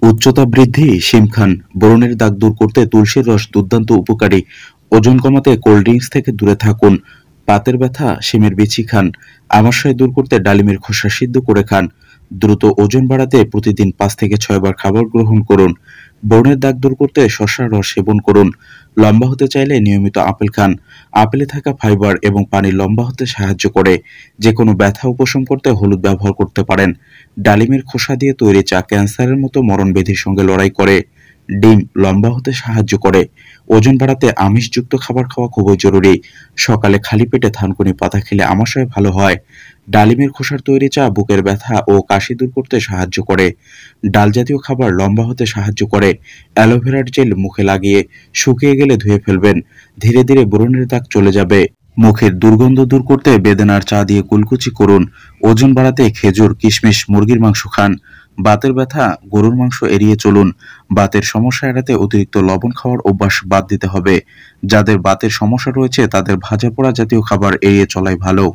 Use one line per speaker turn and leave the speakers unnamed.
উচ্চতা বৃদ্ধি, শিমখান, ব্রণের দাগ দূর করতে তুলসীর রস দুর্দান্ত উপকারী। ওজন কমাতে কোল্ড ড্রিঙ্কস থেকে দূরে থাকুন। বাতের ব্যথা, শিমের বিচি খান। আমাশয় দূর করতে ডালিমের খোসা সিদ্ধ করে খান। দ্রুত ওজন বাড়াতে প্রতিদিন 5 থেকে 6 বার খাবার গ্রহণ করুন। ব্রণের দাগ দূর করতে শসার রস সেবন করুন। লম্বা হতে চাইলে নিয়মিত আপেল খান। আপেলে থাকা ফাইবার এবং পানি লম্বা হতে সাহায্য করে। যে কোনো ব্যথা উপশম করতে হলুদ ব্যবহার করতে পারেন। ডালিমের খোসা দিয়ে তৈরি চা ক্যান্সারের মতো মরণব্যাধির সঙ্গে লড়াই করে। ডিম লম্বা হতে সাহায্য করে। ওজন বাড়াতে আমিষযুক্ত খাবার খাওয়া খুবই জরুরি। সকালে খালি পেটে থানকুনি পাতা খেলে আমাশয় ভালো হয়। ডালিমের খোসার তৈরি চা বুকের ব্যথা ও কাশি দূর করতে সাহায্য করে। ডাল জাতীয় খাবার লম্বা হতে সাহায্য করে। অ্যালোভেরার জেল মুখে লাগিয়ে শুকিয়ে গেলে ধুয়ে ফেলবেন। ধীরে ধীরে ব্রণের দাগ চলে যাবে। মুখের দুর্গন্ধ দূর করতে বেদানার চা দিয়ে কুলকুচি করুন। ওজন বাড়াতে খেজুর, কিশমিশ, মুরগির মাংস খান। বাতের ব্যথা, গরুর মাংস এড়িয়ে চলুন। বাতের সমস্যা এড়াতে অতিরিক্ত লবণ খাওয়ার অভ্যাস বাদ দিতে হবে। যাদের বাতের সমস্যা রয়েছে তাদের ভাজা পোড়া জাতীয় খাবার এড়িয়ে চলাই ভালো।